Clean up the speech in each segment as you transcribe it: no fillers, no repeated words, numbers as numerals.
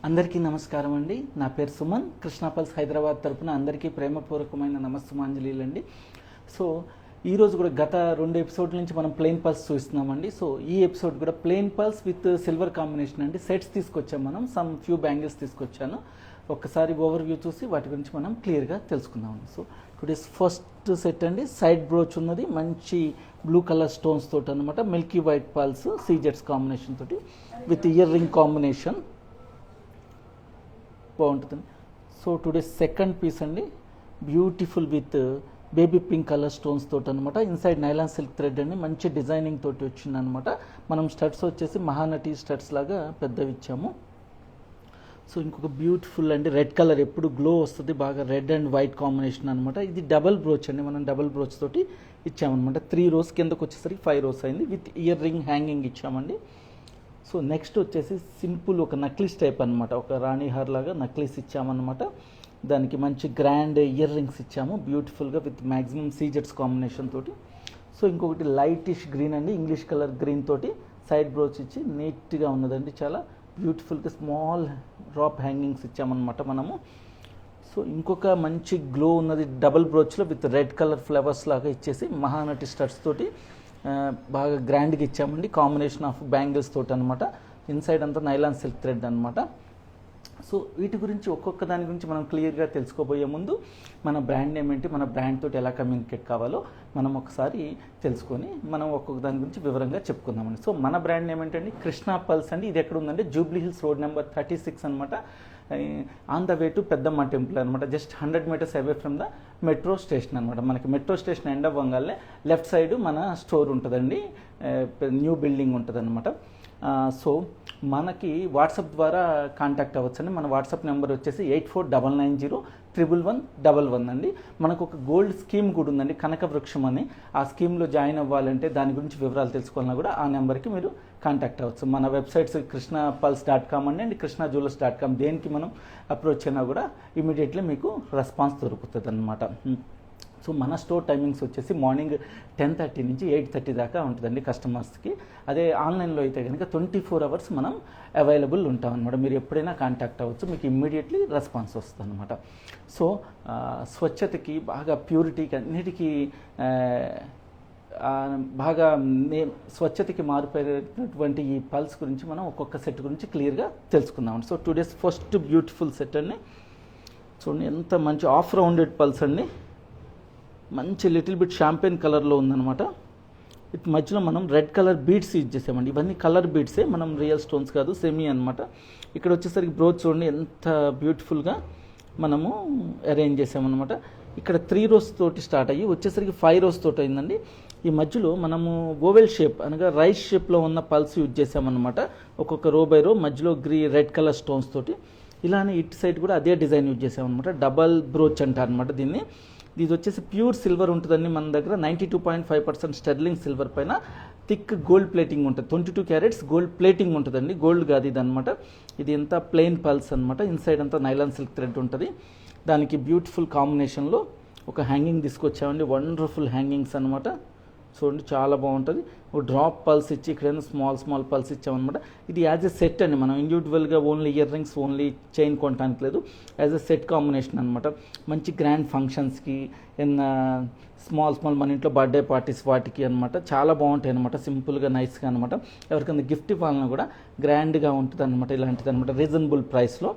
అందరికీ నమస్కారం అండి. నా పేరు సుమన్. కృష్ణా పల్స్ హైదరాబాద్ తరపున అందరికీ ప్రేమపూర్వకమైన నమస్సుమాంజలీలు అండి. సో ఈరోజు కూడా గత 2 ఎపిసోడ్ల నుంచి మనం ప్లెయిన్ పల్స్ చూస్తున్నామండి. సో ఈ ఎపిసోడ్ కూడా plain pulse with silver combination అండి. సెట్స్ తీసుకొచ్చాం, మనం సమ్ ఫ్యూ బ్యాంగిల్స్ తీసుకొచ్చాను. ఒక్కసారి ఓవర్ వ్యూ చూసి వాటి గురించి మనం క్లియర్గా తెలుసుకుందామండి. సో టుడేస్ ఫస్ట్ సెట్ అండి, సైడ్ బ్రోచ్ ఉన్నది మంచి బ్లూ కలర్ స్టోన్స్ తోటి అనమాట. మిల్కీ వైట్ పల్స్ సీజెట్స్ కాంబినేషన్ తోటి విత్ ఇయర్ రింగ్ కాంబినేషన్ బాగుంటుందండి. సో టుడే సెకండ్ పీస్ అండి, beautiful with baby pink colour stones తోటి అనమాట. ఇన్సైడ్ నైలాన్ సిల్క్ థ్రెడ్ అండి, మంచి డిజైనింగ్ తోటి వచ్చింది అనమాట. మనం స్టడ్స్ వచ్చేసి మహానటి స్టడ్స్ లాగా పెద్దవి ఇచ్చాము. సో ఇంకొక బ్యూటిఫుల్ అండి, రెడ్ కలర్ ఎప్పుడు గ్లో వస్తుంది, బాగా రెడ్ అండ్ వైట్ కాంబినేషన్ అనమాట. ఇది డబల్ బ్రోచ్ అండి, మనం డబల్ బ్రోచ్ తోటి ఇచ్చామన్నమాట. 3 rows కిందకు వచ్చేసరికి 5 rows అయింది. విత్ ఇయర్ రింగ్ హ్యాంగింగ్ ఇచ్చామండి. సో నెక్స్ట్ వచ్చేసి సింపుల్ ఒక నక్లీస్ టైప్ అనమాట, ఒక రాణి హార్ లాగా నక్లీస్ ఇచ్చామన్నమాట. దానికి మంచి గ్రాండ్ ఇయర్ రింగ్స్ ఇచ్చాము బ్యూటిఫుల్గా విత్ మ్యాక్సిమం సీజెట్స్ కాంబినేషన్ తోటి. సో ఇంకొకటి లైటిష్ గ్రీన్ అండి, ఇంగ్లీష్ కలర్ గ్రీన్ తోటి సైడ్ బ్రోచ్ ఇచ్చి నీట్గా ఉన్నదండి. చాలా బ్యూటిఫుల్గా స్మాల్ డ్రాప్ హ్యాంగింగ్స్ ఇచ్చామన్నమాట మనము. సో ఇంకొక మంచి గ్లో ఉన్నది డబల్ బ్రోచ్లో విత్ రెడ్ కలర్ ఫ్లవర్స్ లాగా ఇచ్చేసి మహానటి స్టడ్స్ తోటి బాగా గ్రాండ్గా ఇచ్చామండి. కాంబినేషన్ ఆఫ్ బ్యాంగిల్స్ తోటి అనమాట. ఇన్సైడ్ అంతా నైలాన్ సిల్క్ థ్రెడ్ అనమాట. సో వీటి గురించి ఒక్కొక్క దాని గురించి మనం క్లియర్గా తెలుసుకోబోయే ముందు మన బ్రాండ్ నేమ్ ఏంటి, మన బ్రాండ్ తోటి ఎలా కమ్యూనికేట్ కావాలో మనం ఒకసారి తెలుసుకొని మనం ఒక్కొక్క దాని గురించి వివరంగా చెప్పుకుందామండి. సో మన బ్రాండ్ నేమ్ ఏంటండి, కృష్ణా పల్స్ అండి. ఇది ఎక్కడ ఉందంటే జూబ్లీ హిల్స్ రోడ్ నెంబర్ 36 అనమాట. ఆన్ ద వే టు పెద్దమ్మ టెంపుల్ అనమాట. Just 100 meters away from the metro station అనమాట. మనకి మెట్రో స్టేషన్ ఎండ్ అవ్వగానే లెఫ్ట్ సైడ్ మన స్టోర్ ఉంటుందండి, న్యూ బిల్డింగ్ ఉంటుంది అనమాట. సో మనకి వాట్సాప్ ద్వారా కాంటాక్ట్ అవ్వచ్చండి. మన వాట్సాప్ నెంబర్ వచ్చేసి 8499011111 అండి. మనకు ఒక గోల్డ్ స్కీమ్ కూడా ఉందండి, కనక వృక్షం అని. ఆ స్కీమ్లో జాయిన్ అవ్వాలంటే దాని గురించి వివరాలు తెలుసుకోవాలన్నా కూడా ఆ నెంబర్కి మీరు కాంటాక్ట్ అవ్వచ్చు. మన వెబ్సైట్స్ krishnapulse.com అండి krishnajewellers.com. దేనికి మనం అప్రోచ్ అయినా కూడా ఇమీడియట్లీ మీకు రెస్పాన్స్ దొరుకుతుంది అనమాట. సో మన స్టోర్ టైమింగ్స్ వచ్చేసి మార్నింగ్ 10:30 నుంచి 8:30 దాకా ఉంటుందండి కస్టమర్స్కి. అదే ఆన్లైన్లో అయితే కనుక 24 hours మనం అవైలబుల్ ఉంటాం అనమాట. మీరు ఎప్పుడైనా కాంటాక్ట్ అవ్వచ్చు, మీకు ఇమ్మీడియట్లీ రెస్పాన్స్ వస్తుంది అనమాట. సో స్వచ్ఛతకి బాగా ప్యూరిటీకి అన్నిటికీ బాగా స్వచ్ఛతకి మారిపోయినటువంటి ఈ పల్స్ గురించి మనం ఒక్కొక్క సెట్ గురించి క్లియర్గా తెలుసుకుందామండి. So today's first beautiful set అండి. చూడండి ఎంత మంచి ఆఫ్ రౌండెడ్ పల్స్ అండి, మంచి లిటిల్ బిట్ షాంపెయిన్ కలర్లో ఉందన్నమాట. ఇటు మధ్యలో మనం రెడ్ కలర్ బీడ్స్ యూజ్ చేసామండి. ఇవన్నీ కలర్ బీడ్సే, మనం రియల్ స్టోన్స్ కాదు, సెమీ అనమాట. ఇక్కడ వచ్చేసరికి బ్రోచ్ చూడండి ఎంత బ్యూటిఫుల్గా మనము అరేంజ్ చేసామన్నమాట. ఇక్కడ 3 rows తోటి స్టార్ట్ అయ్యి వచ్చేసరికి 5 rows తోటి అయిందండి. ఈ మధ్యలో మనము ఓవెల్ షేప్ అనగా రైస్ షేప్లో ఉన్న పల్స్ యూజ్ చేసామన్నమాట. ఒక్కొక్క రో బై రో మధ్యలో రెడ్ కలర్ స్టోన్స్ తోటి. ఇలానే ఇటు సైడ్ కూడా అదే డిజైన్ యూజ్ చేసామన్నమాట. డబల్ బ్రోచ్ అంటారు అనమాట దీన్ని. ఇది వచ్చేసి ప్యూర్ సిల్వర్ ఉంటుందండి మన దగ్గర. 92.5% స్టెర్లింగ్ సిల్వర్ పైన థిక్ గోల్డ్ ప్లేటింగ్ ఉంటుంది. 22 carats గోల్డ్ ప్లేటింగ్ ఉంటుందండి, గోల్డ్ కాదు ఇది అనమాట. ఇది ఎంత ప్లెయిన్ పల్స్ అనమాట. ఇన్సైడ్ అంతా నైలాన్ సిల్క్ థ్రెడ్ ఉంటుంది. దానికి బ్యూటిఫుల్ కాంబినేషన్లో ఒక హ్యాంగింగ్ తీసుకొచ్చామండి, వండర్ఫుల్ హ్యాంగింగ్స్ అనమాట. చూడండి చాలా బాగుంటుంది. ఒక డ్రాప్ పల్స్ ఇచ్చి ఇక్కడైనా స్మాల్ పల్స్ ఇచ్చామన్నమాట. ఇది యాజ్ ఎ సెట్ అండి, మనం ఇండివిజువల్గా only ear rings only chain కొనడానికి లేదు, యాజ్ ఎ సెట్ కాంబినేషన్ అనమాట. మంచి గ్రాండ్ ఫంక్షన్స్కి స్మాల్ మన ఇంట్లో బర్త్డే పార్టీస్ వాటికి అనమాట చాలా బాగుంటాయి అనమాట. సింపుల్గా నైస్గా అనమాట. ఎవరికైనా గిఫ్ట్ ఇవ్వాలన్నా కూడా గ్రాండ్గా ఉంటుంది అనమాట. ఇలాంటిది అనమాట. రీజనబుల్ ప్రైస్లో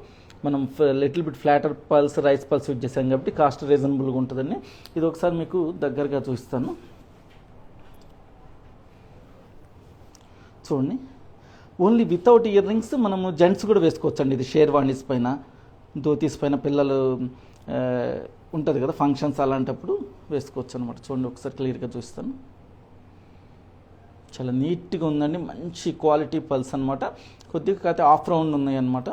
మనం little bit flatter pulse, rice pearls use చేసాం కాబట్టి కాస్ట్ రీజనబుల్గా ఉంటుందండి. ఇది ఒకసారి మీకు దగ్గరగా చూపిస్తాను చూడండి. ఓన్లీ వితౌట్ ఇయర్ రింగ్స్ మనము జెంట్స్ కూడా వేసుకోవచ్చండి. ఇది షేర్వాణీస్ పైన, ధోతీస్ పైన పిల్లలు ఉంటుంది కదా ఫంక్షన్స్, అలాంటప్పుడు వేసుకోవచ్చు అనమాట. చూడండి ఒకసారి క్లియర్గా చూస్తాను. చాలా నీట్గా ఉందండి, మంచి క్వాలిటీ పల్స్ అనమాట. కొద్దిగా కాకపోతే ఆఫ్ రౌండ్ ఉన్నాయి అనమాట.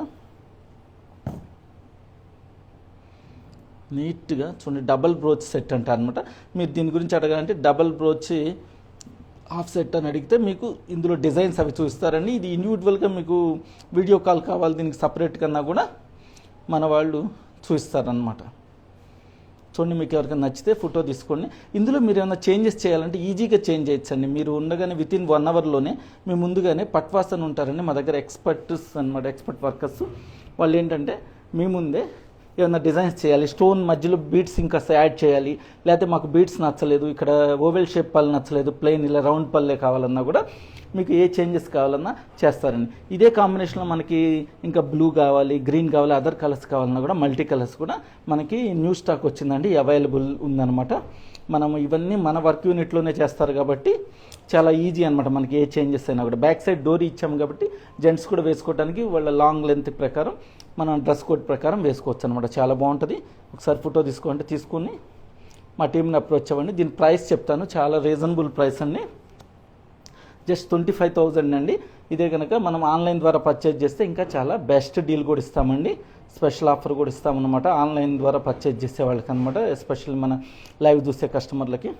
నీట్గా చూడండి, డబల్ బ్రోచ్ సెట్ అంటారు అనమాట. మీరు దీని గురించి అడగాలంటే డబల్ బ్రోచ్ హాఫ్ సెట్ అని అడిగితే మీకు ఇందులో డిజైన్స్ అవి చూస్తారండి. ఇది ఇండివిజువల్గా మీకు వీడియో కాల్ కావాలి దీనికి సపరేట్ కన్నా కూడా మన వాళ్ళు చూస్తారనమాట. చూడండి, మీకు ఎవరికైనా నచ్చితే ఫోటో తీసుకోండి. ఇందులో మీరు ఏమైనా చేంజెస్ చేయాలంటే ఈజీగా చేంజ్ చేయొచ్చండి. మీరు ఉండగానే వితిన్ 1 అవర్లోనే మీ ముందుగానే పట్వాస్ అని ఉంటారండి మా దగ్గర, ఎక్స్పర్ట్స్ అనమాట, ఎక్స్పర్ట్ వర్కర్స్. వాళ్ళు ఏంటంటే మీ ముందే ఏమైనా డిజైన్స్ చేయాలి, స్టోన్ మధ్యలో బీట్స్ ఇంకా యాడ్ చేయాలి, లేకపోతే మాకు బీట్స్ నచ్చలేదు, ఇక్కడ ఓవెల్ షేప్ పళ్ళు నచ్చలేదు, ప్లెయిన్ ఇలా రౌండ్ పళ్ళే కావాలన్నా కూడా మీకు ఏ చేంజెస్ కావాలన్నా చేస్తారండి. ఇదే కాంబినేషన్లో మనకి ఇంకా బ్లూ కావాలి, గ్రీన్ కావాలి, అదర్ కలర్స్ కావాలన్నా కూడా మల్టీ కలర్స్ కూడా మనకి న్యూ స్టాక్ వచ్చిందండి, అవైలబుల్ ఉందన్నమాట. మనం ఇవన్నీ మన వర్క్ యూనిట్లోనే చేస్తారు కాబట్టి చాలా ఈజీ అనమాట. మనకి ఏ చేంజెస్ అయినా కూడా బ్యాక్ సైడ్ డోరీ ఇచ్చాము కాబట్టి జెంట్స్ కూడా వేసుకోవడానికి వాళ్ళ లాంగ్ లెంత్ ప్రకారం మనం డ్రెస్ కోడ్ ప్రకారం వేసుకోవచ్చు అనమాట. చాలా బాగుంటుంది. ఒకసారి ఫోటో తీసుకుని మా టీంని అప్రోచ్ అవ్వండి. దీని ప్రైస్ చెప్తాను, చాలా రీజనబుల్ ప్రైస్ అండి, జస్ట్ 25,000 అండి. ఇదే కనుక మనం ఆన్లైన్ ద్వారా పర్చేజ్ చేస్తే ఇంకా చాలా బెస్ట్ డీల్ కూడా ఇస్తామండి, స్పెషల్ ఆఫర్ కూడా ఇస్తామన్నమాట ఆన్లైన్ ద్వారా పర్చేజ్ చేసే వాళ్ళకి అనమాట, ఎస్పెషల్లీ మన లైవ్ చూసే కస్టమర్లకి.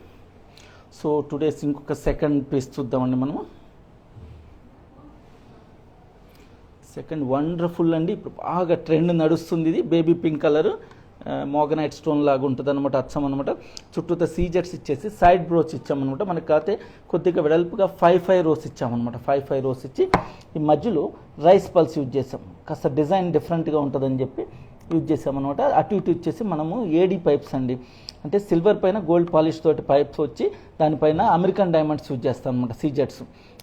సో టుడేస్ ఇంకొక సెకండ్ పీస్ చూద్దామండి మనము. సెకండ్ వండర్ఫుల్ అండి, ఇప్పుడు బాగా ట్రెండ్ నడుస్తుంది. ఇది బేబీ పింక్ కలర్ మోగనైట్ స్టోన్ లాగా ఉంటుంది అనమాట, అచ్చం అనమాట. చుట్టూతో సీజెట్స్ ఇచ్చేసి సైడ్ బ్రోచ్ ఇచ్చామన్నమాట. మనకి కాతే కొద్దిగా వెడల్పుగా 5 రోస్ ఇచ్చామన్నమాట. 5 రోస్ ఇచ్చి ఈ మధ్యలో రైస్ పల్స్ యూజ్ చేసాం, కాస్త డిజైన్ డిఫరెంట్గా ఉంటుందని చెప్పి యూజ్ చేసామన్నమాట. అటు ఇటు ఇచ్చేసి మనము ఏడీ పైప్స్ అండి, అంటే సిల్వర్ పైన గోల్డ్ పాలిష్ తోటి పైప్స్ వచ్చి దానిపైన అమెరికన్ డైమండ్స్ యూజ్ చేస్తాం అనమాట, సీజెట్స్.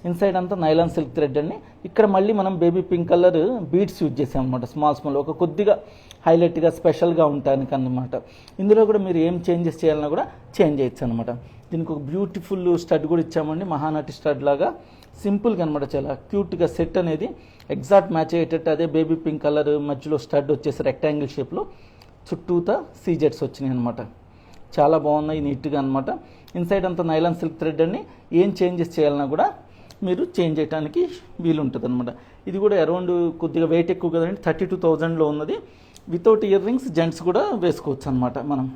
ఇన్సైడ్ అంతా నైలాన్ సిల్క్ థ్రెడ్ అండి. ఇక్కడ మళ్ళీ మనం baby pink colour beads use చేసాం అనమాట, స్మాల్ ఒక కొద్దిగా హైలైట్గా స్పెషల్గా ఉండటానికి అనమాట. ఇందులో కూడా మీరు ఏం చేంజెస్ చేయాలన్నా కూడా చేంజ్ చేయొచ్చు అనమాట. దీనికి ఒక బ్యూటిఫుల్ స్టడ్ కూడా ఇచ్చామండి, మహానటి స్టడ్ లాగా సింపుల్గా అనమాట, చాలా క్యూట్గా సెట్ అనేది ఎగ్జాక్ట్ మ్యాచ్ అయ్యేటట్టు. అదే బేబీ పింక్ కలర్ మధ్యలో స్టడ్ వచ్చేసి రెక్టాంగిల్ షేప్లో చుట్టూతా సీజెట్స్ వచ్చినాయి అనమాట. చాలా బాగున్నాయి నీట్గా అనమాట. ఇన్సైడ్ అంతా నైలాన్ సిల్క్ థ్రెడ్ అండి. ఏం చేంజెస్ చేయాలన్నా కూడా మీరు చేంజ్ చేయడానికి వీలు ఉంటుంది అనమాట. ఇది కూడా అరౌండ్ కొద్దిగా వెయిట్ ఎక్కువ కదండి, 32,000లో ఉన్నది. వితౌట్ ఇయర్ రింగ్స్ జెంట్స్ కూడా వేసుకోవచ్చు అనమాట. మనం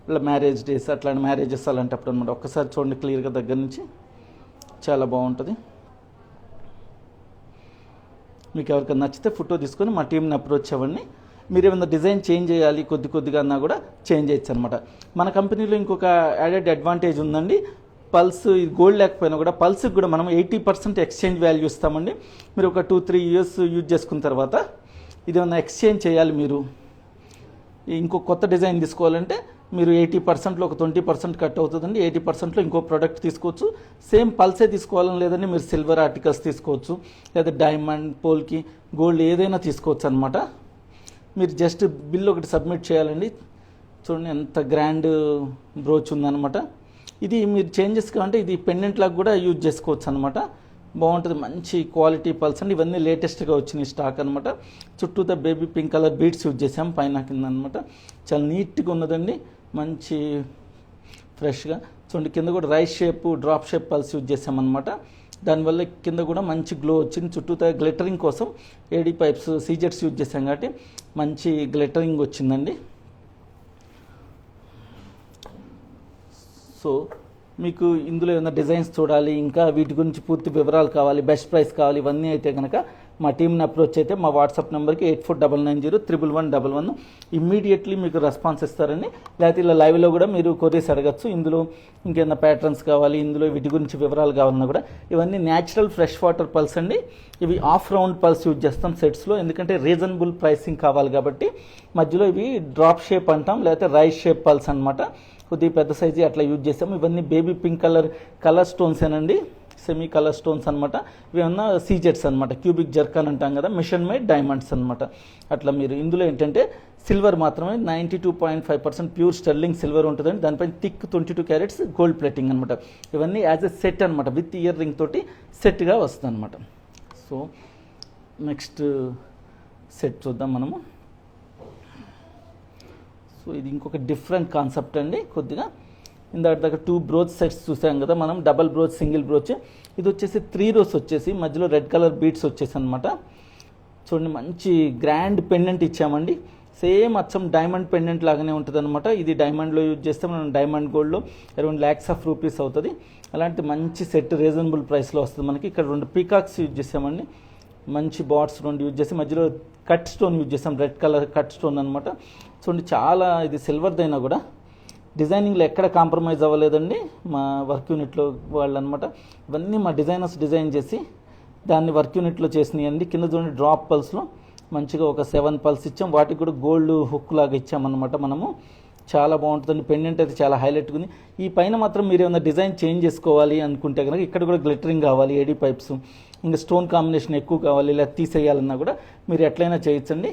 ఇలా మ్యారేజ్ డేస్ అట్లాంటి మ్యారేజెస్ అలాంటప్పుడు అనమాట. ఒక్కసారి చూడండి క్లియర్గా దగ్గర నుంచి, చాలా బాగుంటుంది. మీకు ఎవరికైనా నచ్చితే ఫోటో తీసుకొని మా టీంని అప్రోచ్ అవ్వండి. మీరు ఏమైనా డిజైన్ చేంజ్ చేయాలి కొద్దిగా అన్నా కూడా చేంజ్ చేయొచ్చు అనమాట. మన కంపెనీలో ఇంకొక యాడెడ్ అడ్వాంటేజ్ ఉందండి, పల్స్ గోల్డ్ లేకపోయినా కూడా పల్స్కి కూడా మనం 80% ఎక్స్చేంజ్ వాల్యూ ఇస్తామండి. మీరు ఒక 2-3 ఇయర్స్ యూజ్ చేసుకున్న తర్వాత ఇది ఏమైనా ఎక్స్చేంజ్ చేయాలి, మీరు ఇంకో కొత్త డిజైన్ తీసుకోవాలంటే మీరు 80%లో ఒక 20% కట్ అవుతుందండి. 80%లో ఇంకో ప్రోడక్ట్ తీసుకోవచ్చు. సేమ్ పల్సే తీసుకోవాలని లేదండి, మీరు సిల్వర్ ఆర్టికల్స్ తీసుకోవచ్చు, లేదా డైమండ్, పోల్కి, గోల్డ్ ఏదైనా తీసుకోవచ్చు అనమాట. మీరు జస్ట్ బిల్ ఒకటి సబ్మిట్ చేయాలండి. చూడండి ఎంత గ్రాండ్ బ్రోచ్ ఉందన్నమాట. ఇది మీరు చేంజెస్ కావాలంటే ఇది పెండెంట్ లాగా కూడా యూజ్ చేసుకోవచ్చు అనమాట. బాగుంటుంది, మంచి క్వాలిటీ పల్స్ అండి. ఇవన్నీ లేటెస్ట్గా వచ్చినాయి స్టాక్ అనమాట. చుట్టూతో baby pink colour beads use చేసాం పైన కింద అనమాట. చాలా నీట్గా ఉన్నదండి, మంచి ఫ్రెష్గా. చూడండి కింద కూడా rice shape, drop shape pulse use చేసామన్నమాట. దానివల్ల కింద కూడా మంచి గ్లో వచ్చింది. చుట్టూతో గ్లిటరింగ్ కోసం ఏడీ పైప్స్, సీజెట్స్ యూజ్ చేసాం కాబట్టి మంచి గ్లిటరింగ్ వచ్చిందండి. సో మీకు ఇందులో ఏమైనా డిజైన్స్ చూడాలి, ఇంకా వీటి గురించి పూర్తి వివరాలు కావాలి, బెస్ట్ ప్రైస్ కావాలి, ఇవన్నీ అయితే కనుక మా టీంని అప్రోచ్ అయితే మా వాట్సాప్ నెంబర్కి 84990111 ఇమ్మీడియట్లీ మీకు రెస్పాన్స్ ఇస్తారండి. లేకపోతే ఇలా లైవ్లో కూడా మీరు కొరియర్స్ అడగచ్చు. ఇందులో ఇంకేమైనా ప్యాటర్న్స్ కావాలి, ఇందులో వీటి గురించి వివరాలు కావాలన్నా కూడా ఇవన్నీ న్యాచురల్ ఫ్రెష్ వాటర్ పల్స్ అండి. ఇవి ఆఫ్ రౌండ్ పల్స్ యూజ్ చేస్తాం సెట్స్లో, ఎందుకంటే రీజనబుల్ ప్రైసింగ్ కావాలి కాబట్టి. మధ్యలో ఇవి డ్రాప్ షేప్ అంటాం, లేకపోతే రైస్ షేప్ పల్స్ అనమాట. కొద్దిగా పెద్ద సైజు అట్లా యూజ్ చేస్తాము. ఇవన్నీ బేబీ పింక్ కలర్ స్టోన్స్ ఏనండి, సెమీ కలర్ స్టోన్స్ అనమాట. ఇవేమన్నా సీజెట్స్ అనమాట, క్యూబిక్ జర్కాన్ అంటాం కదా, మిషన్ మేడ్ డైమండ్స్ అనమాట. అట్లా మీరు ఇందులో ఏంటంటే సిల్వర్ మాత్రమే 92.5% ప్యూర్ స్టెర్లింగ్ సిల్వర్ ఉంటుందండి. దానిపైన థిక్ 22 క్యారెట్స్ గోల్డ్ ప్లేటింగ్ అనమాట. ఇవన్నీ యాజ్ ఎ సెట్ అనమాట, విత్ ఇయర్ రింగ్ తోటి సెట్గా వస్తుంది అనమాట. సో నెక్స్ట్ సెట్ చూద్దాం మనము. సో ఇది ఇంకొక డిఫరెంట్ కాన్సెప్ట్ అండి. కొద్దిగా ఇందాక దగ్గర 2 బ్రోచ్ సెట్స్ చూసాం కదా మనం, డబల్ బ్రోచ్, సింగిల్ బ్రోచ్. ఇది వచ్చేసి 3 రోస్ వచ్చేసి మధ్యలో రెడ్ కలర్ బీడ్స్ వచ్చేసి అనమాట. చూడండి మంచి గ్రాండ్ పెండెంట్ ఇచ్చామండి. సేమ్ అచ్చం డైమండ్ పెండెంట్ లాగానే ఉంటుంది అనమాట. ఇది డైమండ్లో యూజ్ చేస్తే మనం డైమండ్ గోల్డ్లో అరౌండ్ lakhs of rupees అవుతుంది. అలాంటి మంచి సెట్ రీజనబుల్ ప్రైస్లో వస్తుంది మనకి. ఇక్కడ 2 పీకాక్స్ యూజ్ చేసామండి. మంచి బాట్స్ రెండు యూజ్ చేసి మధ్యలో కట్ స్టోన్ యూజ్ చేసాం, రెడ్ కలర్ కట్ స్టోన్ అనమాట. చూడండి చాలా ఇది సిల్వర్దైనా కూడా డిజైనింగ్లో ఎక్కడ కాంప్రమైజ్ అవ్వలేదండి మా వర్క్ యూనిట్లో వాళ్ళు అనమాట. ఇవన్నీ మా డిజైనర్స్ డిజైన్ చేసి దాన్ని వర్క్ యూనిట్లో చేసినాయండి. కింద చూడండి డ్రాప్ పల్స్లో మంచిగా ఒక 7 పల్స్ ఇచ్చాం, వాటికి కూడా గోల్డ్ హుక్ లాగా ఇచ్చామన్నమాట మనము. చాలా బాగుంటుందండి, పెండెంట్ అయితే చాలా హైలైట్గా ఉంది. ఈ పైన మాత్రం మీరు ఏమైనా డిజైన్ చేంజ్ చేసుకోవాలి అనుకుంటే కనుక ఇక్కడ కూడా గ్లిటరింగ్ కావాలి, ఏడీ పైప్స్, ఇంకా స్టోన్ కాంబినేషన్ ఎక్కువ కావాలి, ఇలా తీసేయాలన్నా కూడా మీరు ఎట్లయినా చేయొచ్చండి.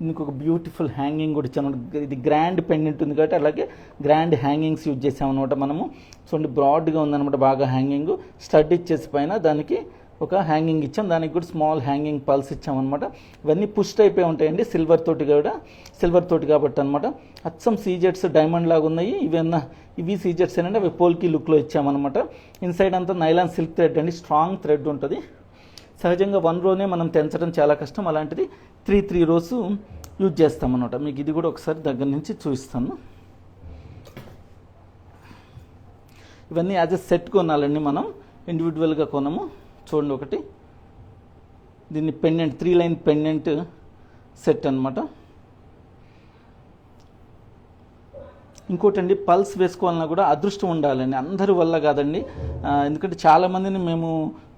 ఇంకొక బ్యూటిఫుల్ హ్యాంగింగ్ కూడా ఇచ్చాము. ఇది గ్రాండ్ పెండెంట్ ఉంది కాబట్టి అలాగే గ్రాండ్ హ్యాంగింగ్స్ యూజ్ చేసామన్నమాట మనము. చూడండి బ్రాడ్గా ఉందన్నమాట బాగా హ్యాంగింగ్. స్టడ్ ఇచ్చేసి పైన దానికి ఒక హ్యాంగింగ్ ఇచ్చాం, దానికి కూడా స్మాల్ హ్యాంగింగ్ పల్స్ ఇచ్చామన్నమాట. ఇవన్నీ పుష్ అయిపోయి ఉంటాయండి సిల్వర్ తోటి కాబట్టి అనమాట. అచ్చం సీజెట్స్ డైమండ్ లాగా ఉన్నాయి. ఇవి సీజెట్స్ ఏంటంటే అవి పోల్కి లుక్లో ఇచ్చామన్నమాట. ఇన్సైడ్ అంతా నైలాన్ సిల్క్ థ్రెడ్ అండి, స్ట్రాంగ్ థ్రెడ్ ఉంటుంది. సహజంగా 1 రోనే మనం తెంచడం చాలా కష్టం, అలాంటిది 3 రోస్ యూజ్ చేస్తామన్నమాట. మీకు ఇది కూడా ఒకసారి దగ్గర నుంచి చూపిస్తాను. ఇవన్నీ యాజ్ ఎ సెట్ కొనాలండి, మనం ఇండివిజువల్గా కొనము. చూడండి ఒకటి, దీన్ని పెండెంట్ 3 లైన్ పెండెంట్ సెట్ అనమాట. ఇంకోటండి, పల్స్ వేసుకోవాలన్నా కూడా అదృష్టం ఉండాలండి, అందరి వల్ల కాదండి. ఎందుకంటే చాలామందిని మేము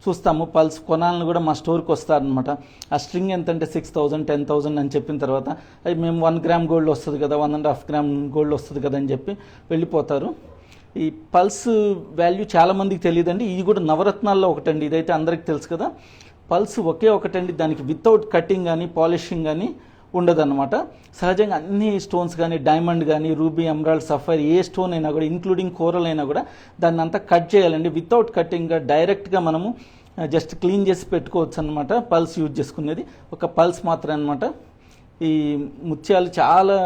చూస్తాము పల్స్ కొనాలని కూడా మా స్టోర్కి వస్తారనమాట. ఆ స్ట్రింగ్ ఎంతంటే 6,000 10,000 అని చెప్పిన తర్వాత అది మేము 1 గ్రామ్ గోల్డ్ వస్తుంది కదా, 1.5 గ్రామ్ గోల్డ్ వస్తుంది కదా అని చెప్పి వెళ్ళిపోతారు. ఈ పల్స్ వాల్యూ చాలామందికి తెలియదండి. ఇది కూడా నవరత్నాల్లో ఒకటండి, ఇదైతే అందరికి తెలుసు కదా. పల్స్ ఒకే ఒకటండి, దానికి వితౌట్ కటింగ్ కానీ పాలిషింగ్ కానీ ఉండదన్నమాట. సహజంగా అన్ని స్టోన్స్ కానీ డైమండ్ కానీ రూబీ ఎమరాల్డ్ సఫైర్ ఏ స్టోన్ అయినా కూడా ఇంక్లూడింగ్ కోరల్ అయినా కూడా దాన్ని అంతా కట్ చేయాలండి. వితౌట్ కటింగ్గా డైరెక్ట్గా మనము జస్ట్ క్లీన్ చేసి పెట్టుకోవచ్చు అనమాట. పల్స్ యూజ్ చేసుకునేది ఒక పల్స్ మాత్రమే అనమాట. ఈ ముత్యాలు చాలా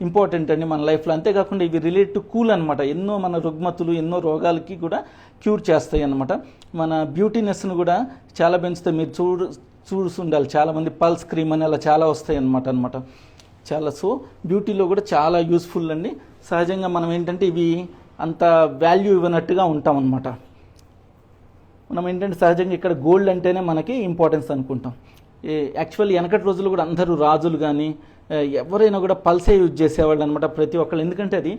ఇంపార్టెంట్ అండి మన లైఫ్లో. అంతేకాకుండా ఇవి రిలేట్ టు కూల్ అనమాట. ఎన్నో మన రుగ్మతులు ఎన్నో రోగాలకి కూడా క్యూర్ చేస్తాయి అనమాట. మన బ్యూటీనెస్ను కూడా చాలా పెంచుతాయి. మీరు చూస్తుండాలి, చాలామంది పల్స్ క్రీమ్ అని అలా చాలా వస్తాయి అనమాట. చాలా సో బ్యూటీలో కూడా చాలా యూస్ఫుల్ అండి. సహజంగా మనం ఏంటంటే ఇవి అంత వాల్యూ ఇవ్వనట్టుగా ఉంటాం అనమాట. మనం ఏంటంటే సహజంగా ఇక్కడ గోల్డ్ అంటేనే మనకి ఇంపార్టెన్స్ అనుకుంటాం. యాక్చువల్లీ వెనకటి రోజులు కూడా అందరూ రాజులు కానీ ఎవరైనా కూడా పల్సే యూజ్ చేసేవాళ్ళు అనమాట, ప్రతి ఒక్కళ్ళు. ఎందుకంటే అది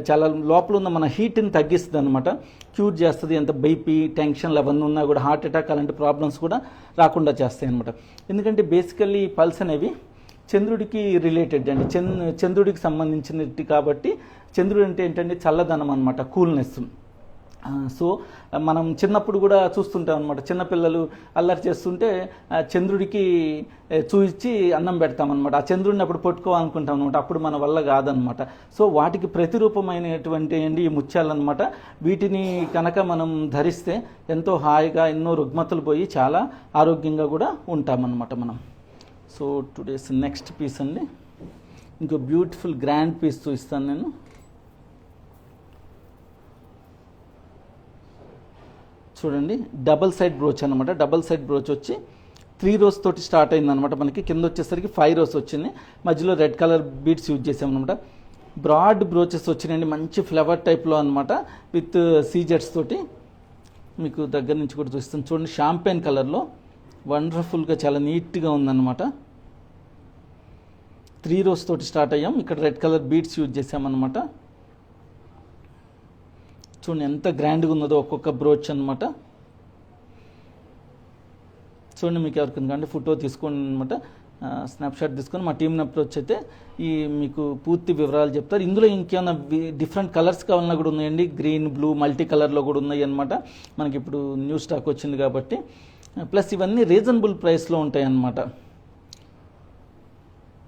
చాలా లోపల ఉన్న మన హీట్ని తగ్గిస్తుంది అనమాట, క్యూర్ చేస్తుంది. ఎంత బీపీ టెన్షన్లు అవన్నీ ఉన్నా కూడా, హార్ట్ అటాక్ అలాంటి ప్రాబ్లమ్స్ కూడా రాకుండా చేస్తాయి అనమాట. ఎందుకంటే బేసికల్లీ పల్స్ అనేవి చంద్రుడికి రిలేటెడ్ అండి, చంద్రుడికి సంబంధించినట్టు కాబట్టి. చంద్రుడు అంటే ఏంటంటే చల్లదనం అనమాట, కూల్నెస్. సో మనం చిన్నప్పుడు కూడా చూస్తుంటాం అనమాట, చిన్నపిల్లలు అల్లరి చేస్తుంటే చంద్రుడికి చూయించి అన్నం పెడతామన్నమాట. ఆ చంద్రుడిని అప్పుడు పట్టుకోవాలనుకుంటాం అనమాట, అప్పుడు మన వల్ల కాదనమాట. సో వాటికి ప్రతిరూపమైనటువంటి ఈ ముత్యాలన్నమాట. వీటిని కనుక మనం ధరిస్తే ఎంతో హాయిగా ఎన్నో రుగ్మతలు పోయి చాలా ఆరోగ్యంగా కూడా ఉంటామన్నమాట మనం. సో టుడేస్ నెక్స్ట్ పీస్ అండి, ఇంకో బ్యూటిఫుల్ గ్రాండ్ పీస్ చూపిస్తాను నేను. చూడండి, డబల్ సైడ్ బ్రోచ్ అనమాట. డబల్ సైడ్ బ్రోచ్ వచ్చి 3 రోస్ తోటి స్టార్ట్ అయిందనమాట. మనకి కింద వచ్చేసరికి 5 రోస్ వచ్చింది, మధ్యలో రెడ్ కలర్ బీడ్స్ యూజ్ చేసామన్నమాట. బ్రాడ్ బ్రోచెస్ వచ్చినాయండి, మంచి ఫ్లవర్ టైప్లో అనమాట, విత్ సీజెట్స్ తోటి. మీకు దగ్గర నుంచి కూడా చూస్తాను. చూడండి, షాంపెయిన్ కలర్లో వండర్ఫుల్గా చాలా నీట్గా ఉందన్నమాట. 3 రోస్ తోటి స్టార్ట్ అయ్యాం. ఇక్కడ రెడ్ కలర్ బీడ్స్ యూజ్ చేసామన్నమాట. చూడండి ఎంత గ్రాండ్గా ఉన్నదో ఒక్కొక్క బ్రోచ్ అనమాట. చూడండి, మీకు ఎవరికైనా ఫోటో తీసుకోండి అనమాట, స్నాప్షాట్ తీసుకొని మా టీంని అప్రోచ్ అయితే మీకు పూర్తి వివరాలు చెప్తారు. ఇందులో ఇంకేమైనా డిఫరెంట్ కలర్స్ కావాలన్నా కూడా ఉన్నాయండి, గ్రీన్ బ్లూ మల్టీ కలర్లో కూడా ఉన్నాయి అనమాట. మనకి ఇప్పుడు న్యూ స్టాక్ వచ్చింది కాబట్టి. ప్లస్ ఇవన్నీ రీజనబుల్ ప్రైస్లో ఉంటాయి అన్నమాట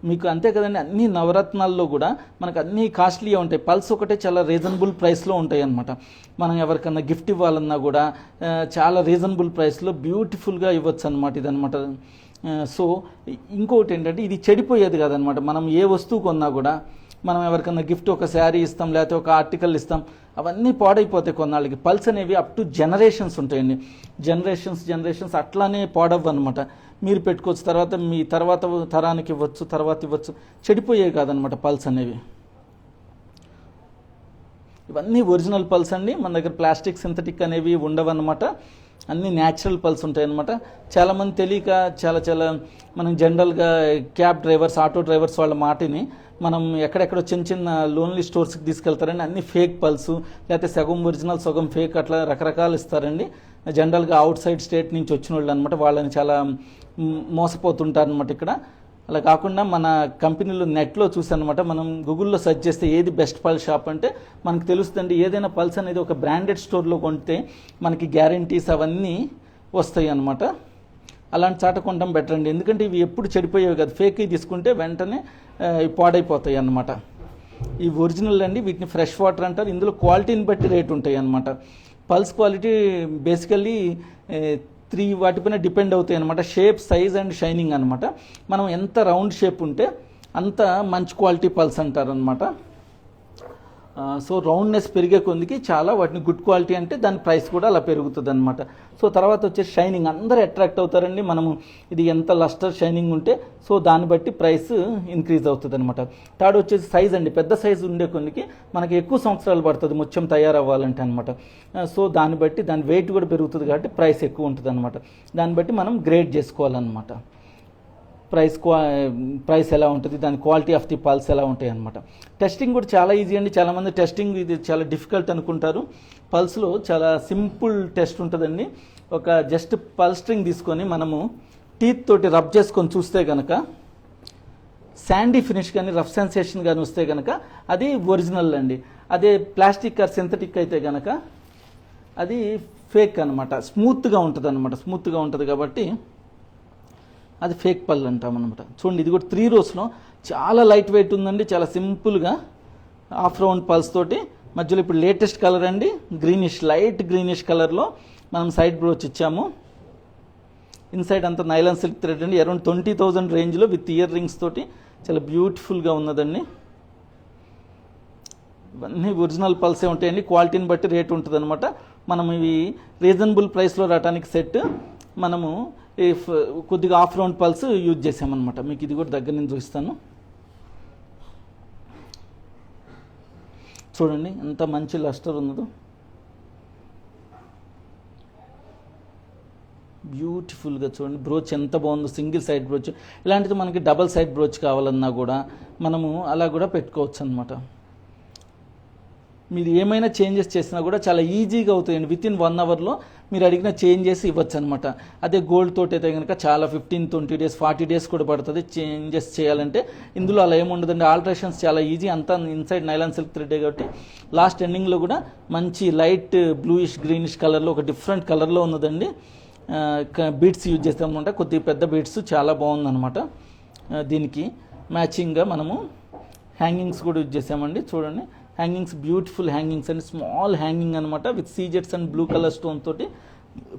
మీకు. అంతే కదండి, అన్ని నవరత్నాల్లో కూడా మనకు అన్నీ కాస్ట్లీగా ఉంటాయి. పల్స్ ఒకటే చాలా రీజనబుల్ ప్రైస్లో ఉంటాయి అన్నమాట. మనం ఎవరికన్నా గిఫ్ట్ ఇవ్వాలన్నా కూడా చాలా రీజనబుల్ ప్రైస్లో బ్యూటిఫుల్గా ఇవ్వచ్చు అనమాట ఇదనమాట. సో ఇంకొకటి ఏంటంటే ఇది చెడిపోయేది కాదనమాట. మనం ఏ వస్తువు కొన్నా కూడా మనం ఎవరికన్నా గిఫ్ట్ ఒక శారీ ఇస్తాం, లేకపోతే ఒక ఆర్టికల్ ఇస్తాం, అవన్నీ పాడైపోతాయి కొన్నాళ్ళకి. పల్స్ అనేవి అప్ టు జనరేషన్స్ ఉంటాయండి, జనరేషన్స్ అట్లానే పాడవ్వు అనమాట. మీరు పెట్టుకోవచ్చు, తర్వాత మీ తర్వాత తరానికి ఇవ్వచ్చు, చెడిపోయేవి కాదనమాట పల్స్ అనేవి. ఇవన్నీ ఒరిజినల్ పల్స్ అండి, మన దగ్గర ప్లాస్టిక్ సింథటిక్ అనేవి ఉండవన్నమాట. అన్నీ న్యాచురల్ పల్స్ ఉంటాయి అన్నమాట. చాలామంది తెలియక చాలా మనం జనరల్గా క్యాబ్ డ్రైవర్స్, ఆటో డ్రైవర్స్ వాళ్ళ మాటని మనం ఎక్కడెక్కడో చిన్న లోన్లీ స్టోర్స్కి తీసుకెళ్తారండి. అన్ని ఫేక్ పల్సు, లేకపోతే సగం ఒరిజినల్ సగం ఫేక్, అట్లా రకరకాలు ఇస్తారండి. జనరల్గా అవుట్ సైడ్ స్టేట్ నుంచి వచ్చిన వాళ్ళు అనమాట, వాళ్ళని చాలా మోసపోతుంటారు అనమాట ఇక్కడ. అలా కాకుండా మన కంపెనీలో నెట్లో చూసానమాట, మనం గూగుల్లో సెర్చ్ చేస్తే ఏది బెస్ట్ పల్స్ షాప్ అంటే మనకు తెలుస్తుందండి. ఏదైనా పల్స్ అనేది ఒక బ్రాండెడ్ స్టోర్లో కొంటే మనకి గ్యారంటీస్ అవన్నీ వస్తాయి అన్నమాట. అలాంటి చాట కొనడం బెటర్ అండి, ఎందుకంటే ఇవి ఎప్పుడు చెడిపోయేవి కదా. ఫేక్ తీసుకుంటే వెంటనే పాడైపోతాయి అన్నమాట. ఈ ఒరిజినల్ అండి, వీటిని ఫ్రెష్ వాటర్ అంటారు. ఇందులో క్వాలిటీని బట్టి రేట్ ఉంటాయి అన్నమాట. పల్స్ క్వాలిటీ బేసికల్లీ 3 వాటిపైన డిపెండ్ అవుతాయి అనమాట. షేప్, సైజ్ అండ్ షైనింగ్ అనమాట. మనం ఎంత రౌండ్ షేప్ ఉంటే అంత మంచి క్వాలిటీ పల్స్ అంటారు అనమాట. సో రౌండ్నెస్ పెరిగే కొద్దికి చాలా వాటిని గుడ్ క్వాలిటీ అంటే దాని ప్రైస్ కూడా అలా పెరుగుతుంది అనమాట. సో తర్వాత వచ్చేసి షైనింగ్, అందరూ అట్రాక్ట్ అవుతారండి. మనము ఇది ఎంత లస్టర్ షైనింగ్ ఉంటే సో దాన్ని బట్టి ప్రైస్ ఇంక్రీజ్ అవుతుంది అనమాట. థర్డ్ వచ్చేసి సైజ్ అండి, పెద్ద సైజు ఉండే కొన్నికి మనకి ఎక్కువ సంవత్సరాలు పడుతుంది ముత్యం తయారవ్వాలంటే అనమాట. సో దాన్ని బట్టి దాని వెయిట్ కూడా పెరుగుతుంది కాబట్టి ప్రైస్ ఎక్కువ ఉంటుంది అనమాట. దాన్ని బట్టి మనం గ్రేడ్ చేసుకోవాలన్నమాట. ప్రైస్ ఎలా ఉంటుంది, దాని క్వాలిటీ ఆఫ్ ది పల్స్ ఎలా ఉంటాయి అనమాట. టెస్టింగ్ కూడా చాలా ఈజీ అండి. చాలామంది టెస్టింగ్ ఇది చాలా డిఫికల్ట్ అనుకుంటారు. పల్స్లో చాలా సింపుల్ టెస్ట్ ఉంటుందండి. ఒక జస్ట్ పల్స్ స్ట్రింగ్ తీసుకొని మనము టీత్ తోటి రబ్ చేసుకొని చూస్తే కనుక శాండీ ఫినిష్ కానీ రఫ్ సెన్సేషన్ కానీ వస్తే కనుక అది ఒరిజినల్ అండి. అదే ప్లాస్టిక్ ఆర్ సింథటిక్ అయితే కనుక అది ఫేక్ అనమాట. స్మూత్గా ఉంటుంది అనమాట. స్మూత్గా ఉంటుంది కాబట్టి అది ఫేక్ పళ్ళు అంటాం అనమాట. చూడండి, ఇది కూడా 3 రోస్లో చాలా లైట్ వెయిట్ ఉందండి. చాలా సింపుల్గా హాఫ్ రౌండ్ పల్స్ తోటి మధ్యలో ఇప్పుడు లేటెస్ట్ కలర్ అండి, గ్రీనిష్, లైట్ గ్రీనిష్ కలర్లో మనం సైడ్ బ్రోచ్ ఇచ్చాము. ఇన్సైడ్ అంతా నైలాన్ సిల్క్ థ్రెడ్ అండి. అరౌండ్ 20,000 రేంజ్లో విత్ ఇయర్ రింగ్స్ తోటి చాలా బ్యూటిఫుల్గా ఉన్నదండి. ఇవన్నీ ఒరిజినల్ పల్సే ఉంటాయండి. క్వాలిటీని బట్టి రేట్ ఉంటుంది అనమాట. మనం ఇవి రీజనబుల్ ప్రైస్లో రావడానికి సెట్ మనము కొద్దిగా హాఫ్ రౌండ్ పల్స్ యూజ్ చేసామన్నమాట. మీకు ఇది కూడా దగ్గర నుంచి చూపిస్తాను. చూడండి ఎంత మంచి లస్టర్ ఉన్నదో, బ్యూటిఫుల్గా చూడండి. బ్రోచ్ ఎంత బాగుందో, సింగిల్ సైడ్ బ్రోచ్. ఇలాంటిది మనకి డబల్ సైడ్ బ్రోచ్ కావాలన్నా కూడా మనము అలా కూడా పెట్టుకోవచ్చు అనమాట. మీరు ఏమైనా చేంజెస్ చేసినా కూడా చాలా ఈజీగా అవుతాయండి. వితిన్ 1 అవర్లో మీరు అడిగిన చేంజెస్ ఇవ్వచ్చు అనమాట. అదే గోల్డ్ తోటి అయితే కనుక చాలా 15-20 డేస్ 40 డేస్ కూడా పడుతుంది చేంజెస్ చేయాలంటే. ఇందులో అలా ఏముండదండి, ఆల్టరేషన్స్ చాలా ఈజీ. అంతా ఇన్సైడ్ నైలాన్ సిల్క్ థ్రెడ్ కాబట్టి లాస్ట్ ఎండింగ్లో కూడా మంచి లైట్ బ్లూయిష్ గ్రీనిష్ కలర్లో ఒక డిఫరెంట్ కలర్లో ఉన్నదండి. బీడ్స్ యూజ్ చేస్తాం అనమాట, కొద్దిగా పెద్ద బీడ్స్, చాలా బాగుందన్నమాట. దీనికి మ్యాచింగ్గా మనము హ్యాంగింగ్స్ కూడా యూజ్ చేసామండి. చూడండి, హ్యాంగింగ్స్ బ్యూటిఫుల్ హ్యాంగింగ్స్ అండి, స్మాల్ హ్యాంగింగ్ అనమాట విత్ సీజెట్స్ అండ్ బ్లూ కలర్ స్టోన్ తోటి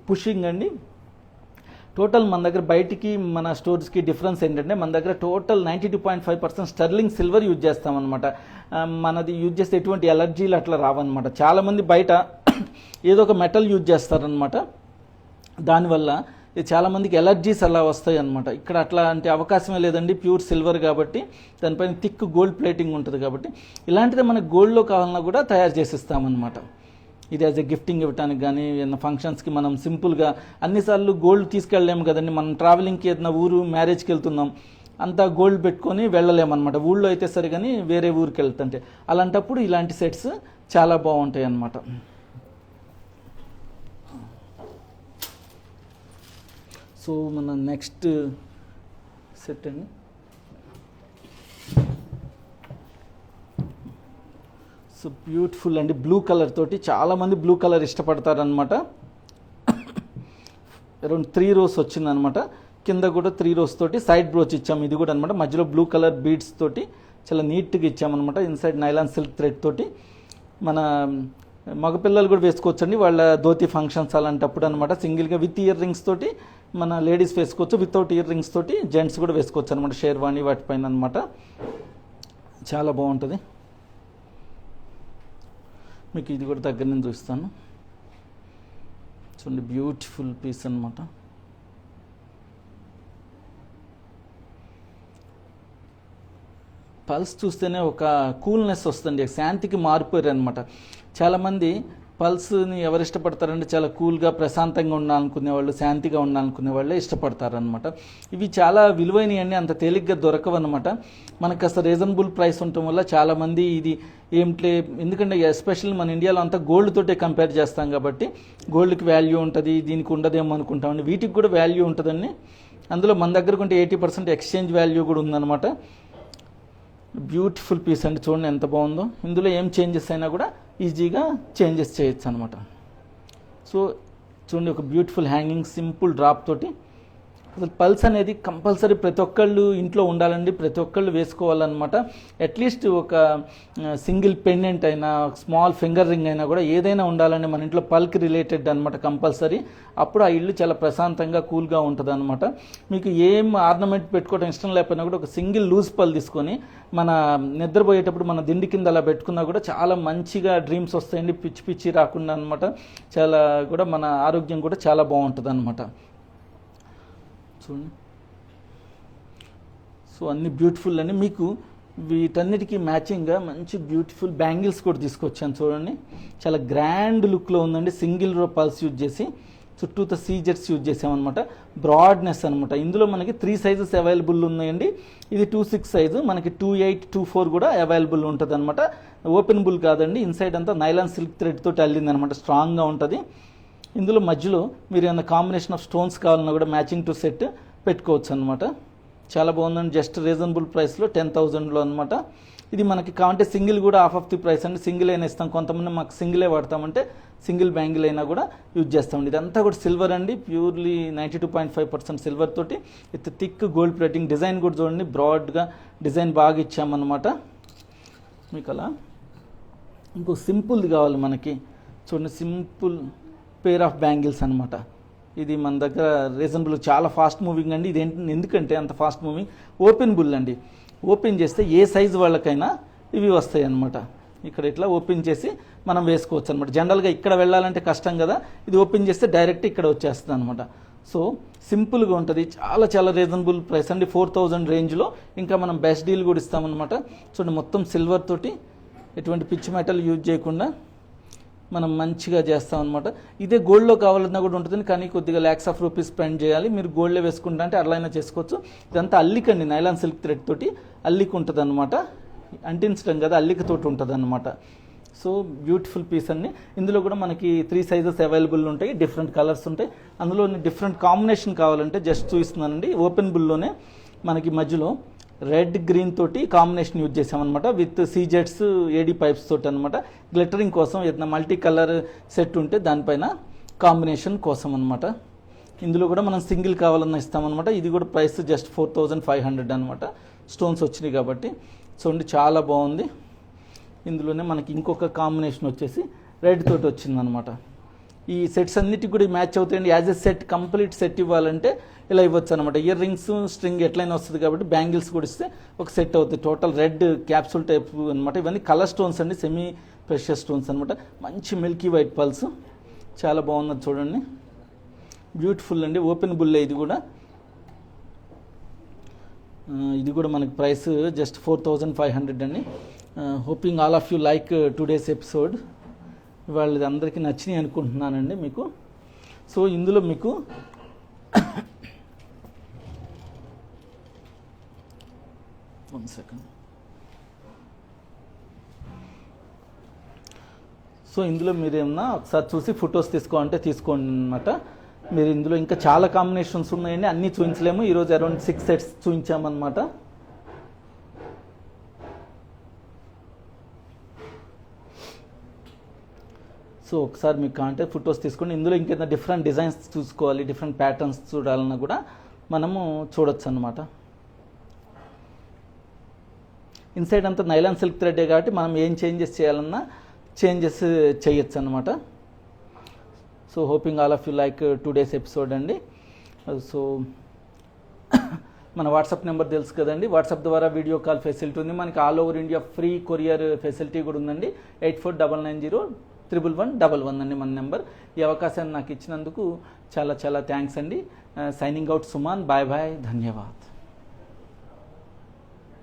పుషింగ్ అండి. టోటల్ మన దగ్గర బయటికి మన స్టోర్స్కి డిఫరెన్స్ ఏంటంటే మన దగ్గర టోటల్ 92.5% స్టర్లింగ్ సిల్వర్ యూజ్ చేస్తామన్నమాట. మనది యూజ్ చేస్తే ఎటువంటి ఎలర్జీలు అట్లా రావన్నమాట. చాలామంది బయట ఏదో ఒక మెటల్ యూజ్ చేస్తారనమాట, దానివల్ల చాలామందికి ఎలర్జీస్ అలా వస్తాయి అనమాట. ఇక్కడ అట్లా అంటే అవకాశమే లేదండి, ప్యూర్ సిల్వర్ కాబట్టి దానిపైన థిక్ గోల్డ్ ప్లేటింగ్ ఉంటుంది కాబట్టి ఇలాంటిదే మనకు గోల్డ్లో కావాలన్నా కూడా తయారు చేసిస్తామన్నమాట. ఇది యాజ్ ఎ గిఫ్టింగ్ ఇవ్వడానికి కానీ ఏదైనా ఫంక్షన్స్కి మనం సింపుల్గా అన్నిసార్లు గోల్డ్ తీసుకెళ్ళలేము కదండి. మనం ట్రావెలింగ్కి ఏదైనా ఊరు మ్యారేజ్కి వెళ్తున్నాం, అంతా గోల్డ్ పెట్టుకొని వెళ్ళలేమన్నమాట. ఊళ్ళో అయితే సరే కానీ వేరే ఊరికి వెళ్తుంటే అలాంటప్పుడు ఇలాంటి సెట్స్ చాలా బాగుంటాయి అన్నమాట. సో మన నెక్స్ట్ సెట్ అండి, సో బ్యూటిఫుల్ అండి, బ్లూ కలర్ తోటి. చాలామంది బ్లూ కలర్ ఇష్టపడతారనమాట. అరౌండ్ 3 రోస్ వచ్చిందనమాట. కింద కూడా 3 రోస్ తోటి సైడ్ బ్రోచ్ ఇచ్చాము. ఇది కూడా అనమాట మధ్యలో బ్లూ కలర్ బీడ్స్ తోటి చాలా నీట్గా ఇచ్చామన్నమాట. ఇన్సైడ్ నైలాన్ సిల్క్ థ్రెడ్ తోటి. మన మగపిల్లలు కూడా వేసుకోవచ్చండి, వాళ్ళ ధోతి ఫంక్షన్స్ అలాంటప్పుడు అనమాట. సింగిల్గా విత్ ఇయర్ రింగ్స్ తోటి మన లేడీస్ వేసుకోవచ్చు, వితౌట్ ఇయర్ రింగ్స్ తోటి జెంట్స్ కూడా వేసుకోవచ్చు అనమాట. షేర్వాణి వాటిపైన అనమాట. చాలా బాగుంటుంది. మీకు ఇది కూడా దగ్గర నుంచి చూస్తాను. చూడండి, బ్యూటిఫుల్ పీస్ అనమాట. పల్స్ చూస్తేనే ఒక కూల్నెస్ వస్తుంది, శాంతికి మారిపోయారు అనమాట. చాలామంది పల్స్ని ఎవరు ఇష్టపడతారంటే చాలా కూల్గా ప్రశాంతంగా ఉండాలనుకునే వాళ్ళు, శాంతిగా ఉండాలనుకునే వాళ్ళే ఇష్టపడతారనమాట. ఇవి చాలా విలువైనవి అండి, అంత తేలిగ్గా దొరకవన్నమాట. మనకు అసలు రీజనబుల్ ప్రైస్ ఉండటం వల్ల చాలామంది ఇది ఏమిట్లే, ఎందుకంటే ఎస్పెషల్లీ మన ఇండియాలో అంతా గోల్డ్ తోటే కంపేర్ చేస్తాం కాబట్టి గోల్డ్కి వాల్యూ ఉంటుంది, దీనికి ఉండదేమో అనుకుంటామండి. వీటికి కూడా వాల్యూ ఉంటుందండి. అందులో మన దగ్గర కొంటే 80% ఎక్స్చేంజ్ వాల్యూ కూడా ఉందన్నమాట. బ్యూటిఫుల్ పీస్ అండి, చూడండి ఎంత బాగుందో. ఇందులో ఏం చేంజెస్ అయినా కూడా ఈజీగా చేంజెస్ చేయొచ్చు అనమాట. సో చూడండి, ఒక బ్యూటిఫుల్ హ్యాంగింగ్ సింపుల్ డ్రాప్ తోటి. అసలు పల్స్ అనేది కంపల్సరీ ప్రతి ఒక్కళ్ళు ఇంట్లో ఉండాలండి, ప్రతి ఒక్కళ్ళు వేసుకోవాలన్నమాట. అట్లీస్ట్ ఒక సింగిల్ పెండెంట్ అయినా, స్మాల్ ఫింగర్ రింగ్ అయినా కూడా ఏదైనా ఉండాలండి మన ఇంట్లో, పల్క్ రిలేటెడ్ అనమాట కంపల్సరీ. అప్పుడు ఆ ఇల్లు చాలా ప్రశాంతంగా కూల్గా ఉంటుంది అనమాట. మీకు ఏం ఆర్నమెంట్ పెట్టుకోవడం ఇష్టం లేకపోయినా కూడా ఒక సింగిల్ లూజ్ పల్ తీసుకొని మన నిద్రపోయేటప్పుడు మన దిండి కింద అలా పెట్టుకున్నా కూడా చాలా మంచిగా డ్రీమ్స్ వస్తాయండి, పిచ్చి పిచ్చి రాకుండా అనమాట. చాలా కూడా మన ఆరోగ్యం కూడా చాలా బాగుంటుంది అనమాట. చూడండి, సో అన్ని బ్యూటిఫుల్ అని. మీకు వీటన్నిటికీ మ్యాచింగ్గా మంచి బ్యూటిఫుల్ బ్యాంగిల్స్ కూడా తీసుకొచ్చాను చూడండి. చాలా గ్రాండ్ లుక్లో ఉందండి. సింగిల్ రో పల్స్ యూజ్ చేసి చుట్టూతో సీజెట్స్ యూజ్ చేసామన్నమాట. బ్రాడ్నెస్ అనమాట. ఇందులో మనకి 3 సైజెస్ అవైలబుల్ ఉన్నాయండి. ఇది 2/6 సైజు, మనకి 2/8, 2/4 కూడా అవైలబుల్ ఉంటుంది అనమాట. ఓపెనబుల్ కాదండి, ఇన్సైడ్ అంతా నైలాన్ సిల్క్ థ్రెడ్ తోటి అల్లింది అనమాట, స్ట్రాంగ్గా ఉంటుంది. ఇందులో మధ్యలో మీరు ఏమైనా కాంబినేషన్ ఆఫ్ స్టోన్స్ కావాలన్నా కూడా మ్యాచింగ్ టు సెట్ పెట్టుకోవచ్చు అనమాట. చాలా బాగుందండి. జస్ట్ రీజనబుల్ ప్రైస్లో 10,000లో అనమాట. ఇది మనకి కావాలంటే సింగిల్ కూడా హాఫ్ ఆఫ్ ది ప్రైస్ అండి. సింగిల్ అయినా ఇస్తాం, కొంతమంది మాకు సింగిలే వాడతామంటే సింగిల్ బ్యాంగిల్ అయినా కూడా యూజ్ చేస్తామండి. ఇదంతా కూడా సిల్వర్ అండి, ప్యూర్లీ 92.5% సిల్వర్ తోటి with thick gold plating. Design కూడా చూడండి, బ్రాడ్గా డిజైన్ బాగా ఇచ్చామన్నమాట. మీకు అలా ఇంకో సింపుల్ది కావాలి మనకి, చూడండి సింపుల్ పేర్ ఆఫ్ బ్యాంగిల్స్ అనమాట. ఇది మన దగ్గర రీజనబుల్, చాలా ఫాస్ట్ మూవింగ్ అండి. ఇది ఎందుకంటే అంత ఫాస్ట్ మూవింగ్, ఓపెన్ బుల్ అండి. ఓపెన్ చేస్తే ఏ సైజు వాళ్ళకైనా ఇవి వస్తాయి అనమాట. ఇక్కడ ఇట్లా ఓపెన్ చేసి మనం వేసుకోవచ్చు అనమాట. జనరల్గా ఇక్కడ వెళ్ళాలంటే కష్టం కదా, ఇది ఓపెన్ చేస్తే డైరెక్ట్ ఇక్కడ వచ్చేస్తుంది అనమాట. సో సింపుల్గా ఉంటుంది, చాలా చాలా రీజనబుల్ ప్రైస్ అండి, 4,000 రేంజ్లో. ఇంకా మనం బెస్ట్ డీల్ కూడా ఇస్తామన్నమాట. చూడండి, మొత్తం సిల్వర్ తోటి ఎటువంటి పిచ్చి మెటల్ యూజ్ చేయకుండా మనం మంచిగా చేస్తాం అనమాట. ఇదే గోల్డ్లో కావాలన్నా కూడా ఉంటుంది, కానీ కొద్దిగా lakhs of rupees స్పెండ్ చేయాలి. మీరు గోల్డ్లో వేసుకుంటా అంటే అట్లయినా చేసుకోవచ్చు. ఇదంతా అల్లికండి, నైలాన్ సిల్క్ థ్రెడ్ తోటి అల్లిక ఉంటుంది అనమాట. అంటించడం కదా, అల్లికతోటి ఉంటుంది అనమాట. సో బ్యూటిఫుల్ పీస్ అండి. ఇందులో కూడా మనకి 3 సైజెస్ అవైలబుల్ ఉంటాయి, డిఫరెంట్ కలర్స్ ఉంటాయి. అందులో డిఫరెంట్ కాంబినేషన్ కావాలంటే జస్ట్ చూపిస్తున్నానండి. ఓపెన్ బుల్లోనే మనకి మధ్యలో రెడ్ గ్రీన్ తోటి కాంబినేషన్ యూజ్ చేసామన్నమాట, విత్ సీజెట్స్ ఏడీ పైప్స్ తోటి అనమాట. గ్లిటరింగ్ కోసం ఏదైనా మల్టీ కలర్ సెట్ ఉంటే దానిపైన కాంబినేషన్ కోసం అనమాట. ఇందులో కూడా మనం సింగిల్ కావాలన్నా ఇస్తామన్నమాట. ఇది కూడా ప్రైస్ జస్ట్ 4,500 అనమాట. స్టోన్స్ వచ్చినాయి కాబట్టి. చూడండి, చాలా బాగుంది. ఇందులోనే మనకి ఇంకొక కాంబినేషన్ వచ్చేసి రెడ్ తోటి వచ్చిందనమాట. ఈ సెట్స్ అన్నిటికి కూడా మ్యాచ్ అవుతాయండి. As a set, complete set ఇవ్వాలంటే ఇలా ఇవ్వచ్చు అనమాట. ఇయర్ రింగ్స్, స్ట్రింగ్ ఎట్లయినా వస్తుంది కాబట్టి బ్యాంగిల్స్ కూడా ఇస్తే ఒక సెట్ అవుతుంది. టోటల్ రెడ్ క్యాప్సూల్ టైప్ అనమాట. ఇవన్నీ కలర్ స్టోన్స్ అండి, సెమీ ప్రెషియస్ స్టోన్స్ అనమాట. మంచి మిల్కీ వైట్ పల్స్, చాలా బాగున్నది చూడండి. బ్యూటిఫుల్ అండి, ఓపెన్ బుల్. ఇది కూడా మనకి ప్రైస్ జస్ట్ 4,500 అండి. Hoping all of you like today's episode. ఇవాళ అందరికీ నచ్చినాయి అనుకుంటున్నానండి మీకు. సో ఇందులో మీకు వన్ సెకండ్. సో ఇందులో మీరు ఏమన్నా ఒకసారి చూసి ఫొటోస్ తీసుకోవాలంటే తీసుకోండి అనమాట. మీరు ఇందులో ఇంకా చాలా కాంబినేషన్స్ ఉన్నాయండి, అన్నీ చూపించలేము. ఈరోజు అరౌండ్ 6 సెట్స్ చూపించామన్నమాట. సో ఒకసారి మీకు కాంటే ఫొటోస్ తీసుకోండి. ఇందులో ఇంకేదైనా డిఫరెంట్ డిజైన్స్ చూసుకోవాలి, డిఫరెంట్ ప్యాటర్న్స్ చూడాలన్నా కూడా మనము చూడొచ్చు అనమాట. ఇన్సైడ్ అంతా నైలాన్ సిల్క్ థ్రెడ్డే కాబట్టి మనం ఏం చేంజెస్ చేయాలన్నా చేంజెస్ చేయొచ్చు అనమాట. So hoping all of you like today's episode అండి. సో మన వాట్సాప్ నెంబర్ తెలుసు కదండి. వాట్సాప్ ద్వారా వీడియో కాల్ ఫెసిలిటీ ఉంది మనకి. All over India free courier facility కూడా ఉందండి. 84990111 అండి మన నెంబర్. ఈ అవకాశాన్ని నాకు ఇచ్చినందుకు చాలా చాలా థ్యాంక్స్ అండి. Signing out Suman. Bye bye, ధన్యవాద్.